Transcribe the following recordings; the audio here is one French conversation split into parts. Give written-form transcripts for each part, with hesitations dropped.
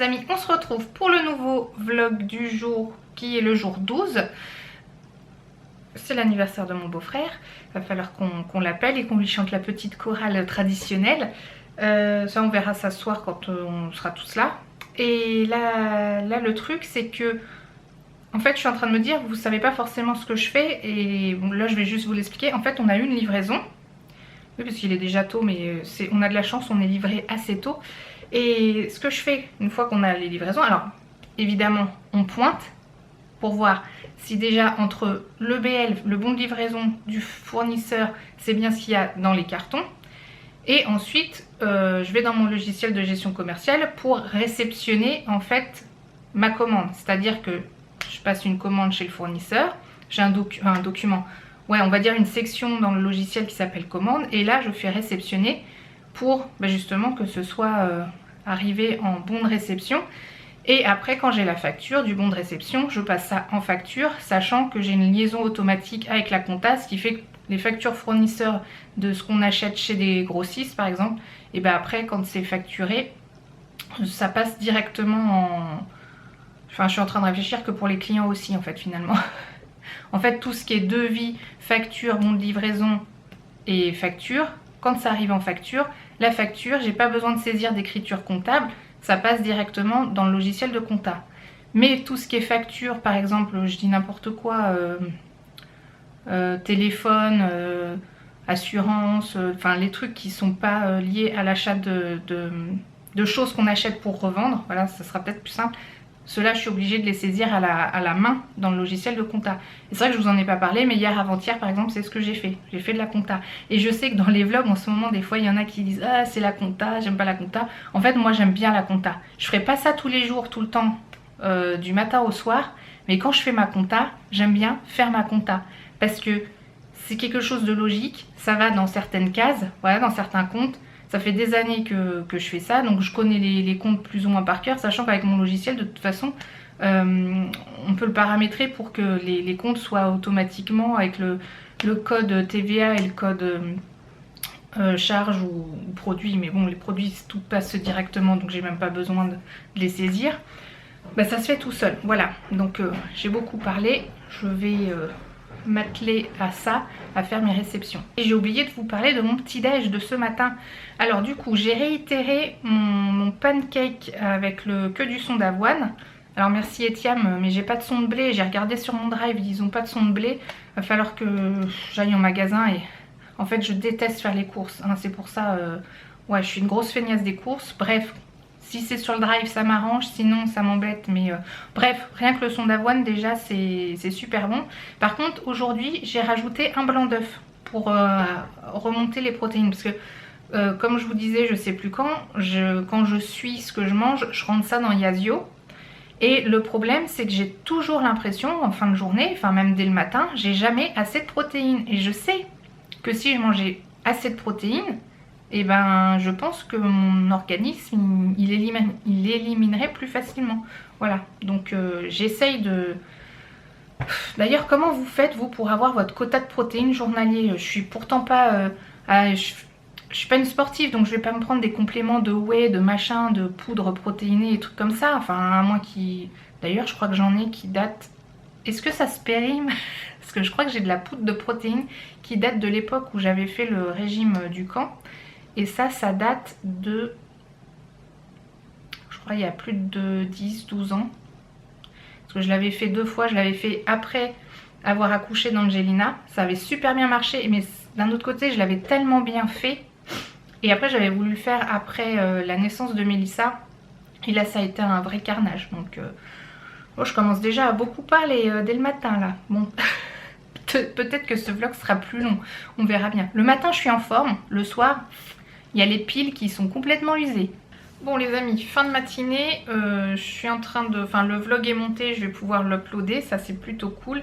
les amis, on se retrouve pour le nouveau vlog du jour qui est le jour 12. C'est l'anniversaire de mon beau-frère, il va falloir qu'on l'appelle et qu'on lui chante la petite chorale traditionnelle. Ça on verra ça ce soir quand on sera tous là. Et là le truc c'est que en fait je suis en train de me dire, vous savez pas forcément ce que je fais et bon, là je vais juste vous l'expliquer. En fait on a eu une livraison, oui parce qu'il est déjà tôt mais on a de la chance, on est livré assez tôt. Et ce que je fais une fois qu'on a les livraisons, alors évidemment on pointe pour voir si déjà entre le BL, le bon de livraison du fournisseur, c'est bien ce qu'il y a dans les cartons. Et ensuite je vais dans mon logiciel de gestion commerciale pour réceptionner en fait ma commande. C'est-à-dire que je passe une commande chez le fournisseur, j'ai un document, ouais on va dire une section dans le logiciel qui s'appelle commande. Et là je fais réceptionner pour justement que ce soit arrivé en bon de réception. Et après quand j'ai la facture du bon de réception, je passe ça en facture, sachant que j'ai une liaison automatique avec la compta, ce qui fait que les factures fournisseurs de ce qu'on achète chez des grossistes par exemple, et bien après quand c'est facturé, ça passe directement en... Enfin je suis en train de réfléchir que pour les clients aussi en fait finalement. En fait tout ce qui est devis, facture, bon de livraison et facture, quand ça arrive en facture, la facture, j'ai pas besoin de saisir d'écriture comptable, ça passe directement dans le logiciel de compta. Mais tout ce qui est facture, par exemple, je dis n'importe quoi, téléphone, assurance, enfin les trucs qui sont pas liés à l'achat de choses qu'on achète pour revendre, voilà, ça sera peut-être plus simple. Ceux-là, je suis obligée de les saisir à la main dans le logiciel de compta. Et c'est vrai que je vous en ai pas parlé, mais hier, avant-hier, par exemple, c'est ce que j'ai fait. J'ai fait de la compta. Et je sais que dans les vlogs, en ce moment, des fois, il y en a qui disent « Ah, c'est la compta, j'aime pas la compta ». En fait, moi, j'aime bien la compta. Je ferai pas ça tous les jours, tout le temps, du matin au soir. Mais quand je fais ma compta, j'aime bien faire ma compta. Parce que c'est quelque chose de logique. Ça va dans certaines cases, voilà, dans certains comptes. Ça fait des années que je fais ça, donc je connais les comptes plus ou moins par cœur, sachant qu'avec mon logiciel, de toute façon, on peut le paramétrer pour que les comptes soient automatiquement avec le code TVA et le code charge ou produit. Mais bon, les produits, tout passe directement, donc j'ai même pas besoin de les saisir. Bah, ça se fait tout seul, voilà. Donc j'ai beaucoup parlé, je vais... m'atteler à ça, à faire mes réceptions. Et j'ai oublié de vous parler de mon petit déj de ce matin. Alors du coup j'ai réitéré mon pancake avec que du son d'avoine. Alors merci Etiam, mais j'ai pas de son de blé, j'ai regardé sur mon drive, ils ont pas de son de blé. Il va falloir que j'aille en magasin et en fait je déteste faire les courses, hein. C'est pour ça, ouais je suis une grosse feignasse des courses, bref. Si c'est sur le drive ça m'arrange, sinon ça m'embête. Mais bref, rien que le son d'avoine déjà c'est super bon. Par contre aujourd'hui j'ai rajouté un blanc d'œuf pour remonter les protéines. Parce que comme je vous disais, je sais plus quand je suis ce que je mange, je rentre ça dans Yazio. Et le problème c'est que j'ai toujours l'impression en fin de journée, enfin même dès le matin, j'ai jamais assez de protéines. Et je sais que si je mangeais assez de protéines, et ben je pense que mon organisme il éliminerait plus facilement. Voilà, donc j'essaye de... D'ailleurs comment vous faites vous pour avoir votre quota de protéines journalier? Je suis pourtant pas... je suis pas une sportive, donc je vais pas me prendre des compléments de whey, de machin, de poudre protéinée et trucs comme ça. Enfin à moins qui... D'ailleurs je crois que j'en ai qui datent... Est-ce que ça se périme? Parce que je crois que j'ai de la poudre de protéines qui date de l'époque où j'avais fait le régime du camp. Et ça date de, je crois, il y a plus de 10-12 ans. Parce que je l'avais fait 2 fois. Je l'avais fait après avoir accouché d'Angelina. Ça avait super bien marché. Mais d'un autre côté, je l'avais tellement bien fait. Et après, j'avais voulu le faire après la naissance de Mélissa. Et là, ça a été un vrai carnage. Donc, oh, je commence déjà à beaucoup parler dès le matin, là. Bon... Peut-être que ce vlog sera plus long. On verra bien. Le matin, je suis en forme. Le soir... il y a les piles qui sont complètement usées. Bon les amis, fin de matinée, je suis en train de... Enfin le vlog est monté, je vais pouvoir l'uploader, ça c'est plutôt cool.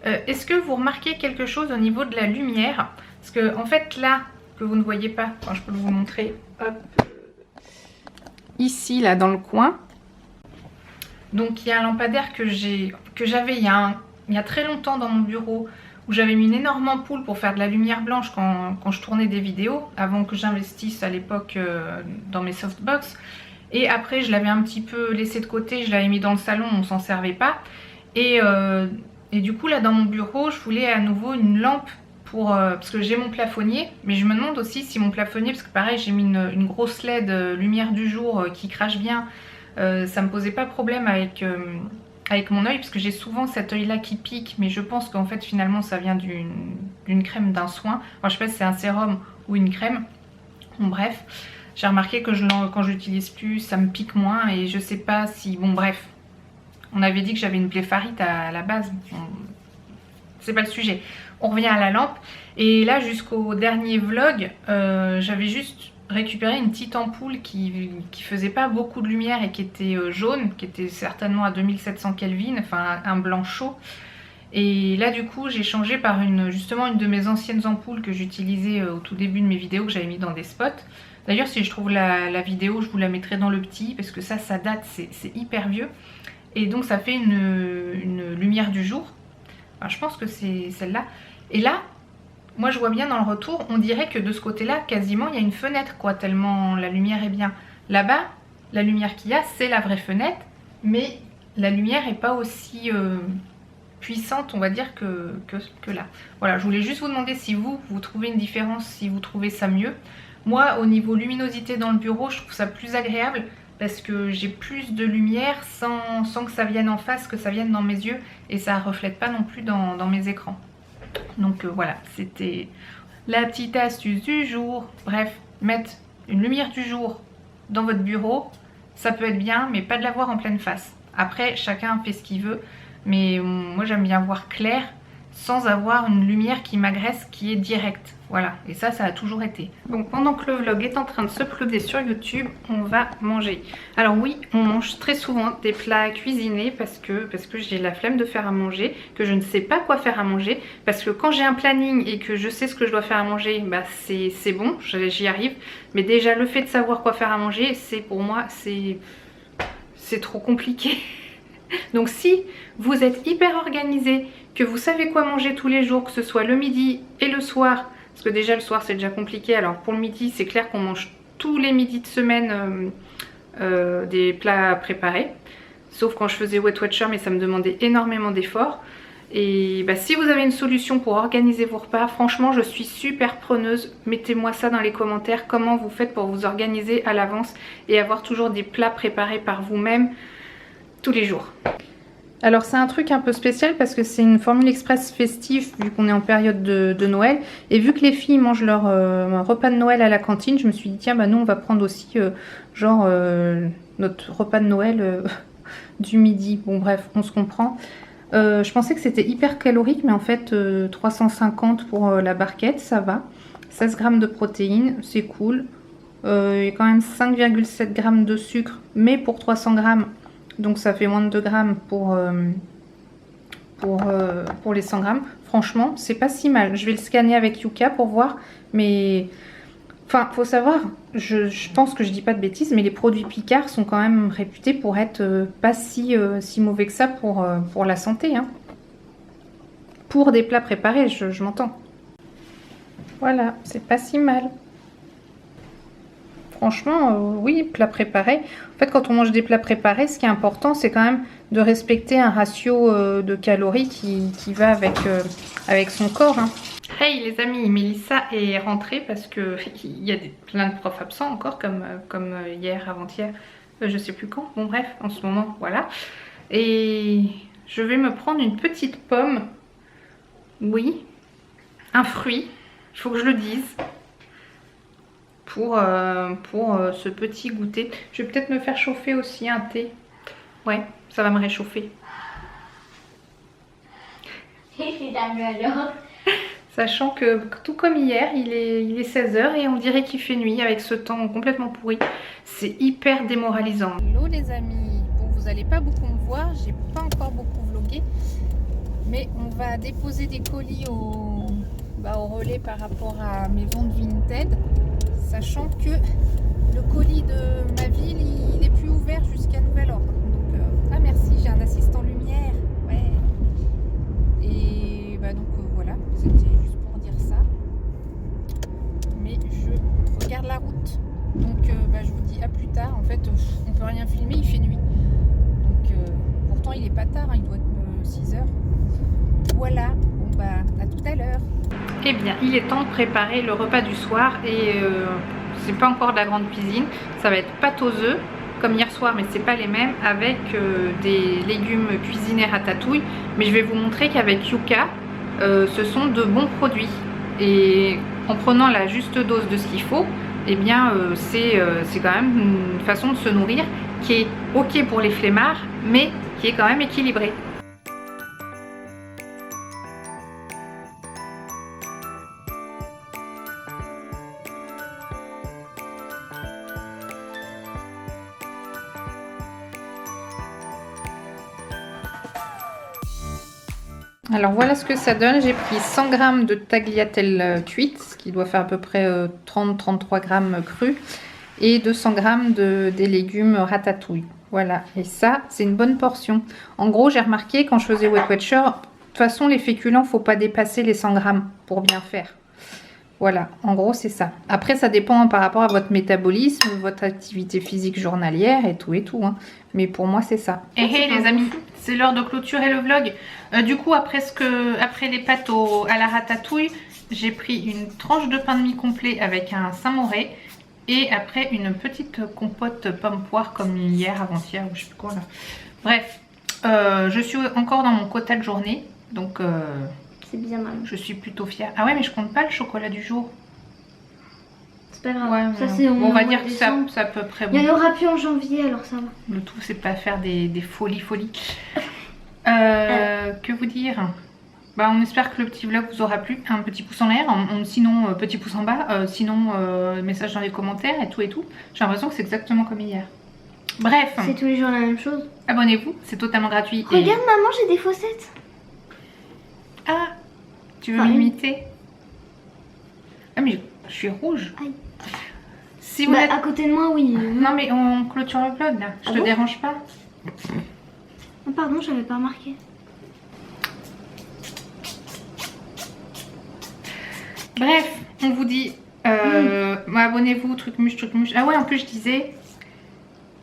Est-ce que vous remarquez quelque chose au niveau de la lumière? Parce que en fait là, que vous ne voyez pas, enfin, je peux vous montrer, hop, ici là dans le coin. Donc il y a un lampadaire que j'avais il y a très longtemps dans mon bureau, où j'avais mis une énorme ampoule pour faire de la lumière blanche quand je tournais des vidéos, avant que j'investisse à l'époque dans mes softbox. Et après je l'avais un petit peu laissé de côté, je l'avais mis dans le salon, on s'en servait pas. Et du coup là dans mon bureau, je voulais à nouveau une lampe pour, parce que j'ai mon plafonnier. Mais je me demande aussi si mon plafonnier, parce que pareil j'ai mis une grosse LED lumière du jour qui crache bien. Ça me posait pas problème avec mon œil, parce que j'ai souvent cet œil là qui pique, mais je pense qu'en fait finalement ça vient d'une crème, d'un soin. Enfin, je sais pas si c'est un sérum ou une crème. Bon bref, j'ai remarqué que quand je l'utilise plus, ça me pique moins et je sais pas si... Bon bref, on avait dit que j'avais une blépharite à la base. C'est pas le sujet. On revient à la lampe. Et là jusqu'au dernier vlog, j'avais juste récupéré une petite ampoule qui faisait pas beaucoup de lumière et qui était jaune, qui était certainement à 2700 Kelvin, enfin un blanc chaud. Et là du coup j'ai changé par justement une de mes anciennes ampoules que j'utilisais au tout début de mes vidéos, que j'avais mis dans des spots. D'ailleurs si je trouve la vidéo, je vous la mettrai dans le petit, parce que ça date, c'est hyper vieux. Et donc ça fait une lumière du jour. Enfin, je pense que c'est celle-là. Et là, moi je vois bien dans le retour, on dirait que de ce côté-là, quasiment il y a une fenêtre quoi, tellement la lumière est bien. Là-bas, la lumière qu'il y a, c'est la vraie fenêtre, mais la lumière n'est pas aussi... puissante on va dire que là. Voilà, je voulais juste vous demander si vous trouvez une différence, si vous trouvez ça mieux. Moi au niveau luminosité dans le bureau, je trouve ça plus agréable parce que j'ai plus de lumière sans que ça vienne en face, que ça vienne dans mes yeux, et ça reflète pas non plus dans mes écrans. Donc voilà, c'était la petite astuce du jour. Bref, mettre une lumière du jour dans votre bureau, ça peut être bien, mais pas de la voir en pleine face. Après, chacun fait ce qu'il veut. Mais moi j'aime bien voir clair sans avoir une lumière qui m'agresse, qui est directe. Voilà, et ça a toujours été. Donc pendant que le vlog est en train de se uploader sur YouTube, on va manger. Alors oui, on mange très souvent des plats cuisinés parce que j'ai la flemme de faire à manger, que je ne sais pas quoi faire à manger. Parce que quand j'ai un planning et que je sais ce que je dois faire à manger, bah c'est bon, j'y arrive. Mais déjà le fait de savoir quoi faire à manger, pour moi, c'est trop compliqué. Donc si vous êtes hyper organisé, que vous savez quoi manger tous les jours, que ce soit le midi et le soir, parce que déjà le soir c'est déjà compliqué, alors pour le midi c'est clair qu'on mange tous les midis de semaine des plats préparés, sauf quand je faisais Weight Watcher, mais ça me demandait énormément d'efforts. Et bah, si vous avez une solution pour organiser vos repas, franchement je suis super preneuse. Mettez-moi ça dans les commentaires, comment vous faites pour vous organiser à l'avance et avoir toujours des plats préparés par vous-même tous les jours. Alors c'est un truc un peu spécial parce que c'est une formule express festive vu qu'on est en période de Noël, et vu que les filles mangent leur repas de Noël à la cantine, je me suis dit tiens bah nous on va prendre aussi notre repas de Noël du midi. Bon bref, on se comprend. Je pensais que c'était hyper calorique, mais en fait 350 pour la barquette, ça va. 16 grammes de protéines, c'est cool. Il y a quand même 5,7 grammes de sucre, mais pour 300 grammes. Donc ça fait moins de 2 grammes pour les 100 grammes. Franchement, c'est pas si mal. Je vais le scanner avec Yuka pour voir. Mais, enfin, faut savoir, je pense que je dis pas de bêtises, mais les produits Picard sont quand même réputés pour être pas si mauvais que ça pour la santé. Hein. Pour des plats préparés, je m'entends. Voilà, c'est pas si mal. Franchement, oui, plat préparé. En fait, quand on mange des plats préparés, ce qui est important, c'est quand même de respecter un ratio de calories qui va avec son corps. Hein. Hey les amis, Mélissa est rentrée parce que il y a plein de profs absents encore, comme hier, avant-hier, je sais plus quand. Bon bref, en ce moment, voilà. Et je vais me prendre une petite pomme. Oui, un fruit, il faut que je le dise. Pour ce petit goûter. Je vais peut-être me faire chauffer aussi un thé. Ouais, ça va me réchauffer. Sachant que tout comme hier, il est 16 h et on dirait qu'il fait nuit avec ce temps complètement pourri. C'est hyper démoralisant. Hello les amis. Bon, vous n'allez pas beaucoup me voir, j'ai pas encore beaucoup vlogué. Mais on va déposer des colis au relais par rapport à mes ventes Vinted. Sachant que le colis de ma ville, il n'est plus ouvert jusqu'à nouvel ordre. Donc, ah merci, j'ai un assistant lumière. Ouais. Et bah donc voilà, c'était juste pour dire ça. Mais je regarde la route. Donc je vous dis dit à plus tard. En fait, on peut rien filmer, il fait nuit. Donc, pourtant, il est pas tard, hein, il doit être 6 heures. Voilà, bon bah, à tout à l'heure. Eh bien, il est temps de préparer le repas du soir et c'est pas encore de la grande cuisine. Ça va être pâte aux œufs, comme hier soir, mais c'est pas les mêmes, avec des légumes cuisinés ratatouille. Mais je vais vous montrer qu'avec Yuka, ce sont de bons produits. Et en prenant la juste dose de ce qu'il faut, eh bien c'est quand même une façon de se nourrir qui est ok pour les flemmards, mais qui est quand même équilibrée. Alors voilà ce que ça donne. J'ai pris 100 g de tagliatelle cuite, ce qui doit faire à peu près 30-33 g crus, et 200 g des légumes ratatouille. Voilà, et ça c'est une bonne portion. En gros, j'ai remarqué quand je faisais Weight Watcher, de toute façon les féculents, faut pas dépasser les 100 g pour bien faire. Voilà, en gros c'est ça. Après ça dépend par rapport à votre métabolisme, votre activité physique journalière et tout hein. Mais pour moi c'est ça. Et hey les amis, c'est l'heure de clôturer le vlog. Du coup après les pâtes à la ratatouille, j'ai pris une tranche de pain de mie complet avec un Saint-Moré. Et après une petite compote pomme-poire comme hier, avant-hier ou je sais plus quoi là. Bref, je suis encore dans mon quota de journée. Donc c'est bien mal. Je suis plutôt fière. Ah ouais, mais je compte pas le chocolat du jour. C'est pas grave. Ouais, ça, c'est on va dire que c'est à peu près bon. Il y en aura plus en janvier, alors ça va. Le tout, c'est pas faire des folies. Que vous dire? Bah, on espère que le petit vlog vous aura plu. Un petit pouce en l'air, sinon petit pouce en bas, sinon message dans les commentaires et tout. J'ai l'impression que c'est exactement comme hier. Bref. C'est tous les jours la même chose. Abonnez-vous, c'est totalement gratuit. Regarde maman, j'ai des fossettes. Ah, tu veux m'imiter? Ah mais je suis rouge. Aïe. Si vous êtes à côté de moi, oui. Non mais on clôture le vlog là. Je te dérange pas? Oh, pardon, j'avais pas remarqué. Bref, on vous dit abonnez-vous, truc muche. Ah ouais, en plus je disais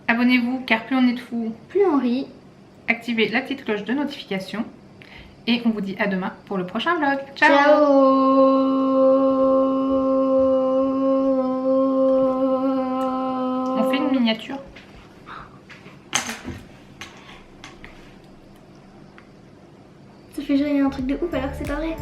abonnez-vous car plus on est de fous, plus on rit. Activez la petite cloche de notification. Et on vous dit à demain pour le prochain vlog. Ciao. On fait une miniature. Ça fait genre un truc de ouf alors que c'est pas vrai.